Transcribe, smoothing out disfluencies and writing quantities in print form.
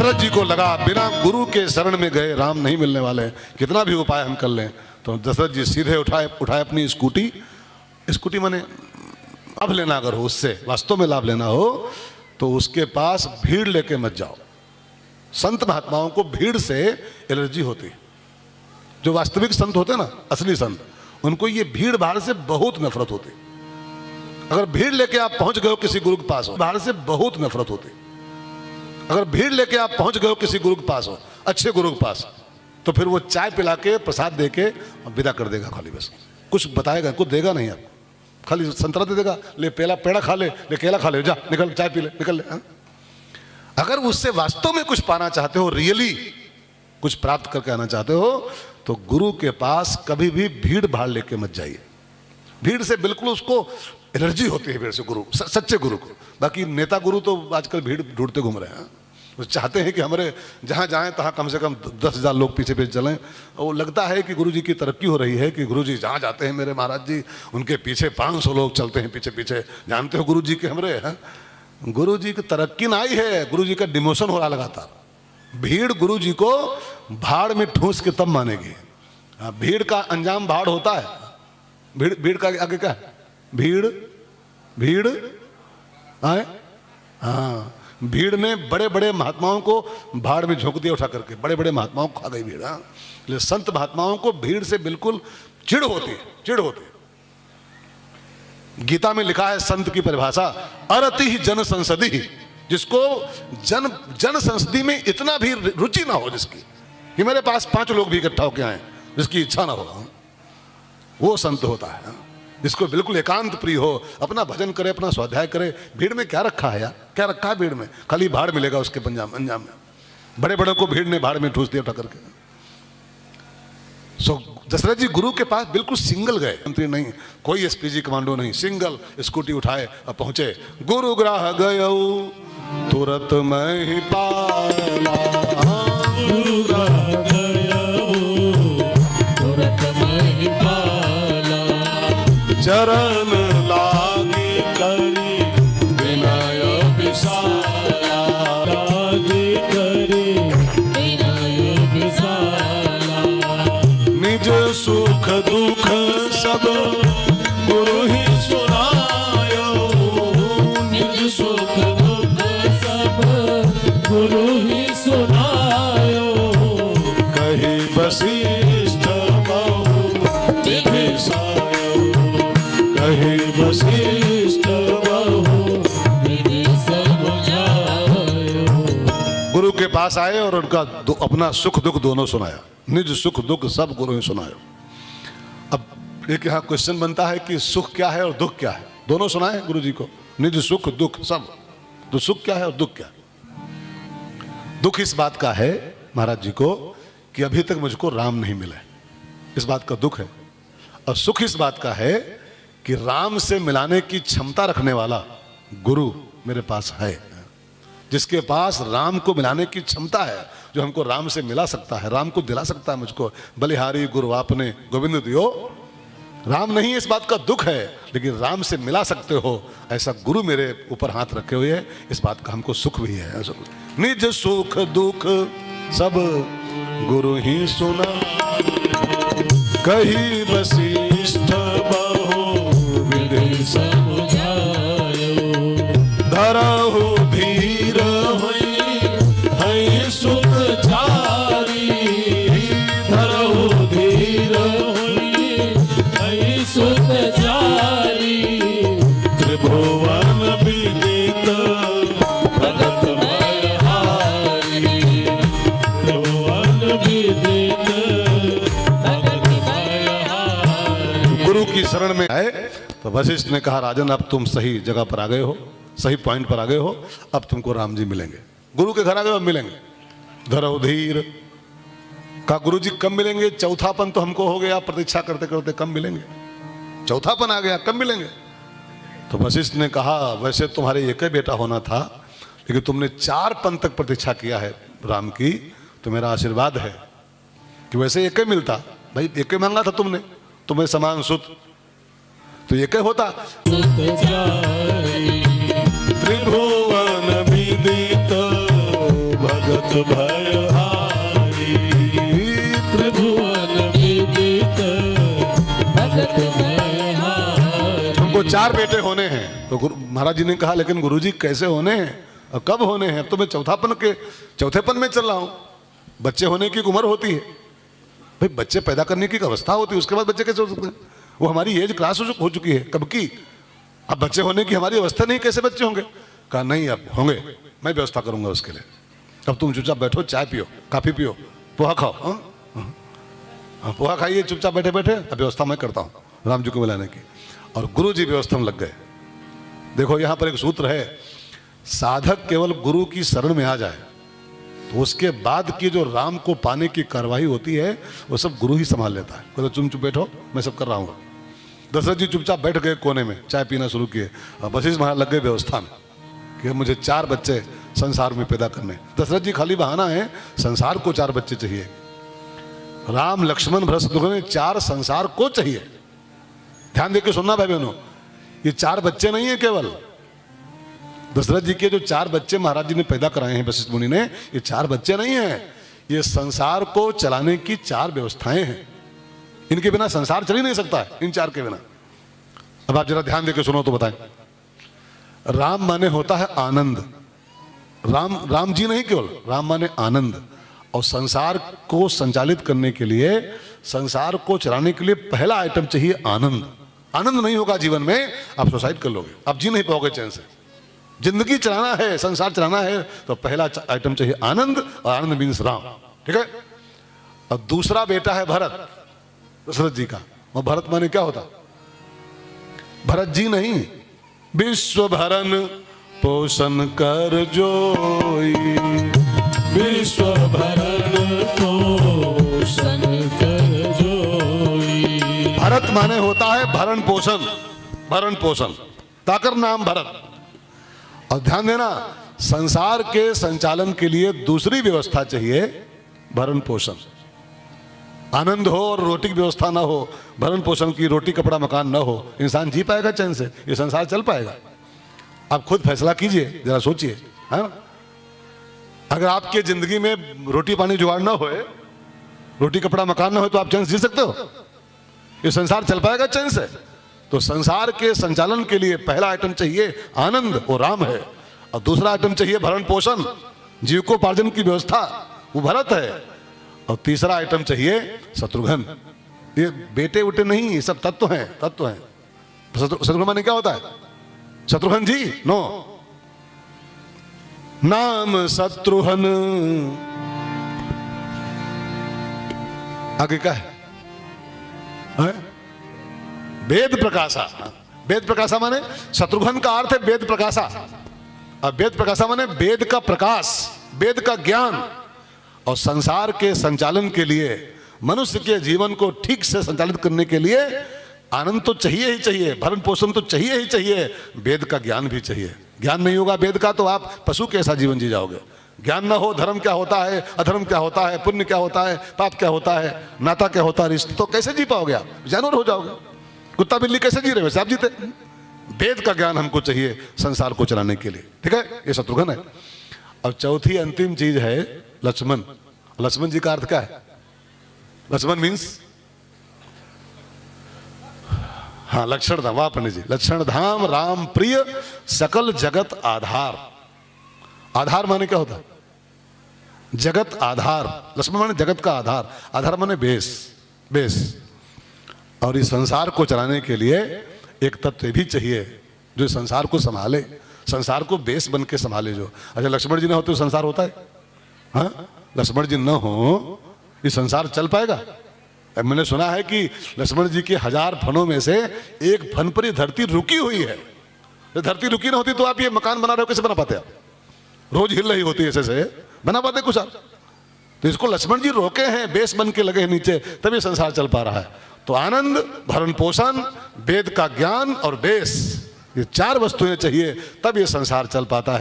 दशरथ जी को लगा बिना गुरु के शरण में गए राम नहीं मिलने वाले, कितना भी उपाय हम कर लें। तो दशरथ जी सीधे उठाए अपनी स्कूटी माने लाभ लेना, अगर हो उससे वास्तव में लाभ लेना हो तो उसके पास भीड़ लेके मत जाओ। संत महात्माओं को भीड़ से एलर्जी होती है। जो वास्तविक संत होते हैं ना, असली संत, उनको ये भीड़ भाड़ से बहुत नफरत होती। अगर भीड़ लेके आप पहुंच गए हो किसी गुरु के पास हो, भाड़ से बहुत नफरत होती। अगर भीड़ लेके आप पहुंच गए हो किसी गुरु के पास हो, अच्छे गुरु के पास, तो फिर वो चाय पिला के प्रसाद दे के विदा कर देगा खाली, बस कुछ बताएगा, कुछ देगा नहीं आपको, खाली संतरा दे देगा, ले पेड़ा खा ले केला खा ले, जा निकल चाय पी ले, निकल ले। हाँ? अगर उससे वास्तव में कुछ पाना चाहते हो, रियली कुछ प्राप्त करके आना चाहते हो, तो गुरु के पास कभी भी भीड़ भाड़ लेके मत जाइए। भीड़ से बिल्कुल उसको एलर्जी होती है, भीड़ से गुरु, सच्चे गुरु को। बाकी नेता गुरु तो आजकल भीड़ ढूंढते घूम रहे हैं। वो चाहते हैं कि हमारे जहाँ जाएं तहाँ कम से कम 10,000 लोग पीछे पीछे चलें। वो लगता है कि गुरु जी की तरक्की हो रही है कि गुरु जी जहाँ जाते हैं मेरे महाराज जी, उनके पीछे 500 लोग चलते हैं पीछे पीछे। जानते हो गुरु जी के हमारे हैं, गुरु जी की तरक्की ना आई है, गुरु जी का डिमोशन हो रहा लगातार। भीड़ गुरु जी को भाड़ में ठूस के तब मानेगी। भीड़ का अंजाम भाड़ होता है। भीड़ का आगे क्या है? भीड़ आए। हाँ, भीड़ ने बड़े बड़े महात्माओं को भाड़ में झोंक दिया उठा करके, बड़े बड़े महात्माओं को खा गई भीड़। हाँ, लेकिन संत महात्माओं को भीड़ से बिल्कुल चिढ़ होती है। गीता में लिखा है संत की परिभाषा, अरति ही जन संसदी, जिसको जन संसदी में इतना भी रुचि ना हो, जिसकी कि मेरे पास 5 लोग भी इकट्ठा होके आए, जिसकी इच्छा ना हो, वो संत होता है। जिसको बिल्कुल एकांत प्रिय हो, अपना भजन करे, अपना स्वाध्याय करे। भीड़ में क्या रखा है यार, क्या रखा है भीड़ में? खाली भाड़ मिलेगा उसके अंजाम में। बड़े बड़ों को भीड़ ने भाड़ में ठूस दिया उठा करके। सो दशरथ जी गुरु के पास बिल्कुल सिंगल गए, मंत्री नहीं, कोई एसपीजी कमांडो नहीं, सिंगल स्कूटी उठाए और पहुंचे। गुरु ग्राह गयऊ तुरत मैं ही पाला, गुरु ग्राह गयऊ तुरत मैं ही पाला, चरण लागी करी विनय विशाला, लागी करी विनय विशाला, निज सुख दुख सब गुरु ही सुनायो, निज सुख दुख सब गुरु ही सुनायो, कही वशिष्ठ बहु विदिशायो, कही वशिष्ठ बहु विधि समझायो। गुरु के पास आए और उनका अपना सुख दुख दोनों सुनाया। निज सुख दुख सब गुरु ही सुनायो। अब एक यहाँ क्वेश्चन बनता है कि सुख क्या है और दुख क्या है? दोनों सुनाए गुरु जी को, निज सुख दुख सब। तो सुख क्या है और दुख क्या है? दुख इस बात का है महाराज जी को कि अभी तक मुझको राम नहीं मिले, इस बात का दुख है। और सुख इस बात का है कि राम से मिलाने की क्षमता रखने वाला गुरु मेरे पास है, जिसके पास राम को मिलाने की क्षमता है, जो हमको राम से मिला सकता है, राम को दिला सकता है मुझको। बलिहारी गुरु आपने गोविंद दियो। राम नहीं, इस बात का दुख है, लेकिन राम से मिला सकते हो ऐसा गुरु मेरे ऊपर हाथ रखे हुए है, इस बात का हमको सुख भी है। निज सुख दुख सब गुरु ही सुना, कही वशिष्ठ बहु विधि समझायो, धरहु धीर होई है सुख चारी, धरहु धीर होई है सुख चारी, त्रिभुवन विदित भगत भयहारी, त्रिभुवन विदित भगत भयहारी। गुरु की शरण में आए तो वशिष्ठ ने कहा, राजन अब तुम सही जगह पर आ गए हो, सही पॉइंट पर आ गए हो, अब तुमको राम जी मिलेंगे। गुरु के घर आ गए, अब मिलेंगे। धरो धीर का गुरु जी कब मिलेंगे? चौथापन तो हमको हो गया, प्रतीक्षा करते करते कब मिलेंगे? चौथापन आ गया, कब मिलेंगे? तो वशिष्ठ ने कहा, वैसे तुम्हारे एक ही बेटा होना था, लेकिन तुमने 4 पन तक प्रतीक्षा किया है राम की, तो मेरा आशीर्वाद है कि वैसे एक ही मिलता। भाई एक ही मांगा था तुमने, तुम्हें समान सुत, तो एक ही होता। त्रिभुवन विदित भगत दुख भय हारी, त्रिभुवन विदित भगत मैं हारी। हमको 4 बेटे होने हैं। तो महाराज जी ने कहा लेकिन गुरुजी कैसे होने हैं और कब होने हैं? अब तो मैं चौथेपन में चल रहा हूं। बच्चे होने की एक उम्र होती है भाई, बच्चे पैदा करने की एक अवस्था होती है, उसके बाद बच्चे कैसे हो सकते हैं? वो हमारी एज क्लास हो चुकी है कब की। अब बच्चे होने की हमारी अवस्था नहीं, कैसे बच्चे होंगे? कहा नहीं अब होंगे, मैं व्यवस्था करूंगा उसके लिए। अब तुम चुपचाप बैठो, चाय पियो, कॉफी पियो, पोहा खाओ। पोहा खाइए चुपचाप बैठे बैठे, अब व्यवस्था मैं करता हूँ राम जी को बुलाने की। और गुरु जी व्यवस्था में लग गए। देखो यहाँ पर एक सूत्र है, साधक केवल गुरु की शरण में आ जाए तो उसके बाद की जो राम को पाने की कार्रवाई होती है वो सब गुरु ही संभाल लेता है। तो तुम चुप बैठो, मैं सब कर रहा हूँ। दशरथ जी चुपचाप बैठ गए कोने में, चाय पीना शुरू किए और वशिष्ठ महाराज लग गए व्यवस्था में कि मुझे 4 बच्चे संसार में पैदा करने। दशरथ जी खाली बहाना है, संसार को 4 बच्चे चाहिए। राम लक्ष्मण भरत शत्रुघ्न 4 संसार को चाहिए। ध्यान देकर सुनना भाई बहनों, ये 4 बच्चे नहीं है केवल। दशरथ जी के जो 4 बच्चे महाराज जी ने पैदा कराए हैं वशिष्ठ मुनि ने, ये 4 बच्चे नहीं हैं, ये संसार को चलाने की 4 व्यवस्थाएं हैं। इनके बिना संसार चल ही नहीं सकता है, इन 4 के बिना। अब आप जरा ध्यान देकर सुनो तो बताएं। राम माने होता है आनंद। राम जी नहीं केवल, राम माने आनंद। और संसार को संचालित करने के लिए, संसार को चलाने के लिए पहला आइटम चाहिए आनंद। आनंद नहीं होगा जीवन में, आप सुसाइड कर लोगे, आप जी नहीं पाओगे चैन से। जिंदगी चलाना है, संसार चलाना है तो पहला आइटम चाहिए आनंद, और आनंद मीन्स राम। ठीक है। और दूसरा बेटा है भरत, दशरथ जी का। और भरत माने क्या होता? भरत जी नहीं, विश्व भरन पोषण कर जोई, विश्व भरण पोषण कर जोई। भरत माने होता है भरण पोषण, भरण पोषण, ताकर नाम भरत। और ध्यान देना, संसार के संचालन के लिए दूसरी व्यवस्था चाहिए, भरण पोषण। आनंद हो और रोटी की व्यवस्था ना हो, भरण पोषण की, रोटी कपड़ा मकान ना हो, इंसान जी पाएगा चैन से? ये संसार चल पाएगा? आप खुद फैसला कीजिए, जरा सोचिए, है ना? अगर आपके जिंदगी में रोटी पानी जुगाड़ ना होए, रोटी कपड़ा मकान ना हो, तो आप चैन से जी सकते हो? ये संसार चल पाएगा चैन से? तो संसार के संचालन के लिए पहला आइटम चाहिए आनंद, वो राम है। और दूसरा आइटम चाहिए भरण पोषण, जीविकोपार्जन की व्यवस्था, वो भरत है। और तीसरा आइटम चाहिए शत्रुघ्न। ये बेटे उटे नहीं, ये सब तत्व हैं, तत्व हैं। शत्रुघ्न माने क्या होता है? शत्रुघ्न जी नो, नाम शत्रुघ्न, आगे क्या है? वेद प्रकाशा। वेद प्रकाशा माने, शत्रुघ्न का अर्थ है वेद प्रकाशा। अब वेद प्रकाशा माने वेद का प्रकाश, वेद का ज्ञान। और संसार के संचालन के लिए, मनुष्य के जीवन को ठीक से संचालित करने के लिए आनंद तो चाहिए ही चाहिए, भरण पोषण तो चाहिए ही चाहिए, वेद का ज्ञान भी चाहिए। ज्ञान नहीं होगा वेद का तो आप पशु कैसा जीवन जी जाओगे? ज्ञान ना हो, धर्म क्या होता है, अधर्म क्या होता है, पुण्य क्या होता है, पाप क्या होता है, नाता क्या होता है, रिश्ते, तो कैसे जी पाओगे आप? जानवर हो जाओगे। कुत्ता बिल्ली कैसे जी रहे, वैसे आप जीते। वेद का ज्ञान हमको चाहिए संसार को चलाने के लिए। ठीक है, ये शत्रुघ्न है। और चौथी अंतिम चीज है लक्ष्मण। लक्ष्मण जी का अर्थ क्या है? लक्ष्मण मीन्स, हाँ, लक्षण धाम। वाह पंडित जी, लक्षण धाम राम प्रिय सकल जगत आधार। आधार माने क्या होता है? जगत आधार। लक्ष्मण माने जगत का आधार, आधार माने बेस, बेस। और इस संसार को चलाने के लिए एक तत्व भी चाहिए जो संसार को संभाले, संसार को बेस बन के संभाले। जो अच्छा लक्ष्मण जी ना होते तो संसार होता है? हाँ, लक्ष्मण जी न हो ये संसार चल पाएगा? मैंने सुना है कि लक्ष्मण जी के 1000 फनों में से एक फन पर ही धरती रुकी हुई है। तो धरती रुकी ना होती तो आप ये मकान बना रहे हो, कैसे बना पाते आप? रोज हिल रही होती है, ऐसे से बना पाते कुछ आप? तो इसको लक्ष्मण जी रोके हैं, बेस बन के लगे हैं नीचे, तभी संसार चल पा रहा है। तो आनंद, भरण पोषण, वेद का ज्ञान और बेस, ये 4 वस्तुएं चाहिए, तब ये संसार चल पाता है।